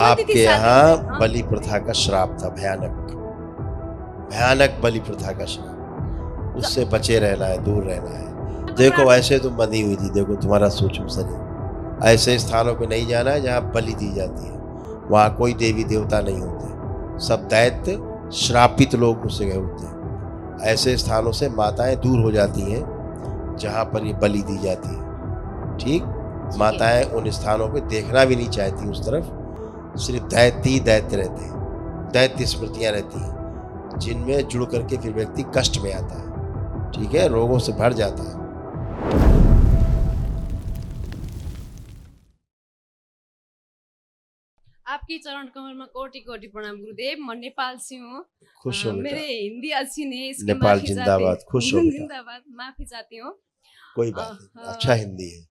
बोलती थी आपके शादी यहाँ में। बलि प्रथा का श्राप था, भयानक भयानक बलि प्रथा का श्राप। उससे बचे रहना है, दूर रहना है। देखो ऐसे तुम बंधी हुई थी, देखो तुम्हारा सूक्ष्म शरीर। ऐसे स्थानों पे नहीं जाना है जहाँ बलि दी जाती है। वहाँ कोई देवी देवता नहीं होते, सब दैत्य श्रापित लोग उस जगह होते हैं। ऐसे स्थानों से माताएं दूर हो जाती हैं जहाँ पर ये बलि दी जाती है। ठीक, माताएं उन स्थानों पे देखना भी नहीं चाहती उस तरफ। सिर्फ दैत्य ही दैत्य रहते हैं, दैत्य स्मृतियां रहती हैं जिनमें जुड़ करके फिर व्यक्ति कष्ट में आता है। ठीक है, रोगों से भर जाता है। आपकी चरण कमल में कोटि कोटि प्रणाम गुरुदेव। मैं नेपाल से हूँ। खुश हो बेटा। मेरे हिंदी अच्छी नहीं है, इसकी नेपाल माफी चाहती जिंदाबाद, खुश हो बेटा। जिंदाबाद, माफी चाहती हूँ। कोई बात नहीं, अच्छा हिंदी है।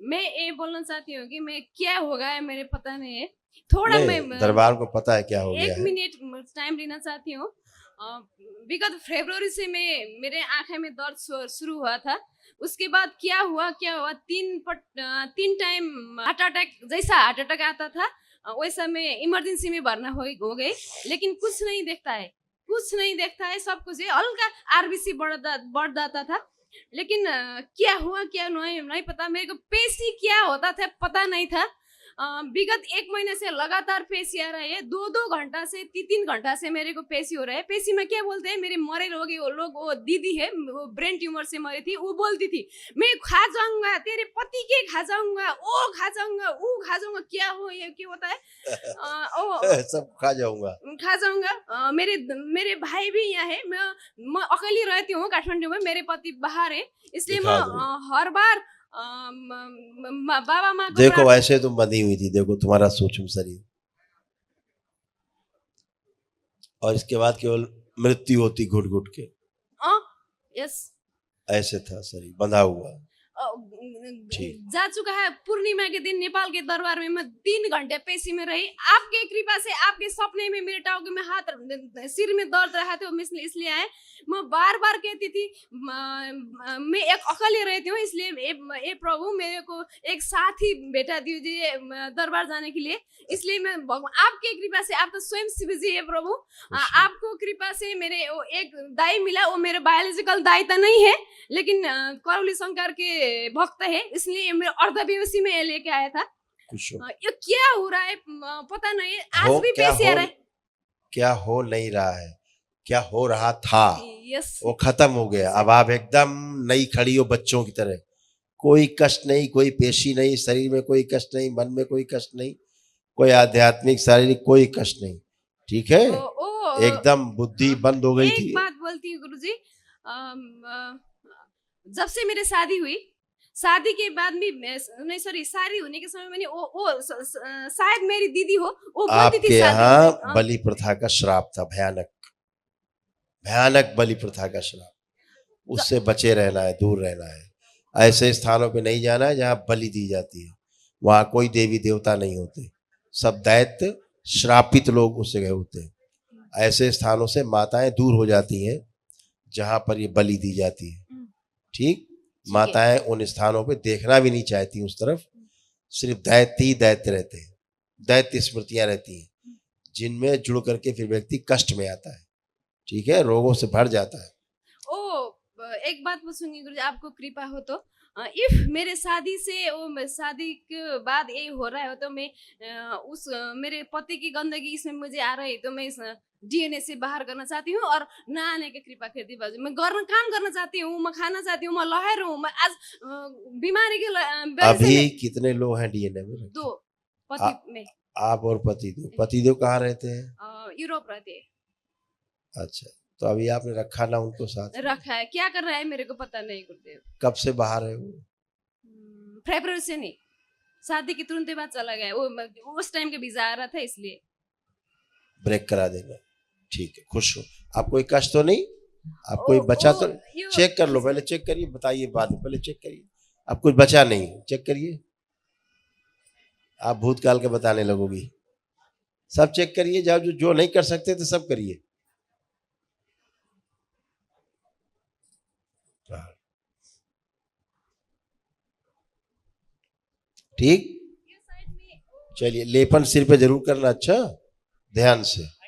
मैं ये बोलना चाहती हूँ कि मैं क्या होगा है मेरे पता नहीं है। थोड़ा मैं नहीं, दरबार को पता है क्या हो गया एक है। मिनट टाइम लेना चाहती हूँ। विगत फरवरी से मैं मेरे आंखें में दर्द शुरू हुआ था। उसके बाद क्या हुआ तीन टाइम हार्ट अटैक, जैसा हार्ट अटैक आता था वैसा मैं इमरजेंसी में भरना हो गई। लेकिन कुछ नहीं देखता है, कुछ नहीं देखता है, सब कुछ है, हल्का आरबीसी बढ़ जाता था। लेकिन क्या हुआ क्या नहीं पता। मेरे को पेशी क्या होता था पता नहीं था। विगत एक महीने से लगातार पेशी आ रहा है, 2-2 घंटा से 3-3 घंटा से मेरे को पेशी हो रहा है। पेशी में क्या बोलते हैं, मेरे मरे लोग वो दीदी है, वो ब्रेन ट्यूमर से मरी थी, वो बोलती थी मैं खा जाऊंगा, तेरे पति के खा जाऊंगा, वो खा जाऊंगा, वो खा जाऊंगा। क्या हो ये क्या होता है? सब खा जाऊंगा, खा जाऊंगा। मेरे भाई भी यहाँ है, मैं अकेली रहती हूँ काठमांडू में, मेरे पति बाहर है, इसलिए मैं हर बार बाबा माँ को देखो ऐसे तुम बंधी हुई थी, देखो तुम्हारा सूक्ष्म शरीर। और इसके बाद केवल मृत्यु होती घुट घुट के। यस, ऐसे था शरीर बंधा हुआ। जा चुका है। पूर्णिमा के दिन नेपाल के दरबार में मैं 3 घंटे पेशी में रही। आपके कृपा से, आपके सपने में मेरे टाउके में हाथ, सिर में दर्द रहा था, इसलिए आए। मैं बार बार कहती थी मैं एक अकेले रहती हूँ, इसलिए ए प्रभु मेरे को एक साथी बेटा दीजिए दरबार जाने के लिए। इसलिए मैं आपके कृपा से, आप तो स्वयं शिव जी है प्रभु, आपको कृपा से मेरे एक दाई मिला। वो मेरे बायोलॉजिकल दाई तो नहीं है, लेकिन करौली शंकर के भक्त है, इसलिए मेरे अर्धव्यवसी में लेके आया था। ये क्या हो रहा है पता नहीं। आज भी पेशी आ रहा है। क्या हो नहीं रहा है, क्या हो रहा था यस, वो खत्म हो गया। अब आप एकदम नई खड़ी हो, बच्चों की तरह। कोई कष्ट नहीं, कोई पेशी नहीं, शरीर में कोई कष्ट नहीं, मन में कोई कष्ट नहीं, कोई आध्यात्मिक शारीरिक कोई कष्ट नहीं। ठीक है, एकदम बुद्धि बंद हो गई थी। एक बात बोलती हूँ गुरुजी, जब से मेरी शादी हुई, शादी के बाद भी नहीं, सॉरी, शादी होने के समय मैंने वो शायद मेरी दीदी हो, वो बोलती थी आपके यहाँ बलि प्रथा का श्राप था, भयानक भयानक बलि प्रथा का श्राप। उससे बचे रहना है, दूर रहना है। ऐसे स्थानों पे नहीं जाना है जहाँ बलि दी जाती है। वहाँ कोई देवी देवता नहीं होते, सब दैत्य श्रापित लोग उस जगह होते हैं। ऐसे स्थानों से माताएं दूर हो जाती हैं जहाँ पर ये बलि दी जाती है। ठीक, माताएं उन स्थानों पे देखना भी नहीं चाहती उस तरफ। सिर्फ दैत्य ही दैत्य रहते हैं, दैत्य स्मृतियां रहती हैं जिनमें जुड़ करके फिर व्यक्ति कष्ट में आता है। ठीक है, रोगों से भर जाता है। एक बात पूछूंगी गुरुजी, आपको कृपा हो तो, इफ मेरे शादी से शादी के बाद ये हो रहा है तो मैं मेरे पति की गंदगी इसमें मुझे आ रही है, तो मैं इस डीएनए से बाहर करना चाहती हूँ और ना आने की कृपा खेती बाजू मैं काम करना चाहती हूँ, मैं खाना चाहती हूँ, मैं लहर हूँ, मैं आज बीमारी के अभी कितने लोग हैं डीएनए में? 2 पति में। आप और पतिदेव कहाँ रहते हैं? यूरोप रहते हैं। अच्छा, तो अभी आपने रखा ना उनको साथ? रखा है, क्या कर रहा है मेरे को पता नहीं गुरुदेव। कब से बाहर है वो? फरवरी से नहीं, शादी के तुरंत बाद चला गया वो, उस टाइम के वीजा आ रहा था, इसलिए ब्रेक करा देना। ठीक है, खुश हो। आप कोई कष्ट तो नहीं? आप कोई बचा तो? चेक कर लो, पहले चेक करिए, बताइए बाद में, पहले चेक करिए। आप कुछ बचा नहीं, चेक करिए। आप भूतकाल के बताने लगोगी। सब चेक करिए, जाओ, जो नहीं कर सकते तो सब करिए। ठीक, चलिए लेपन सिर पे जरूर करना, अच्छा ध्यान से।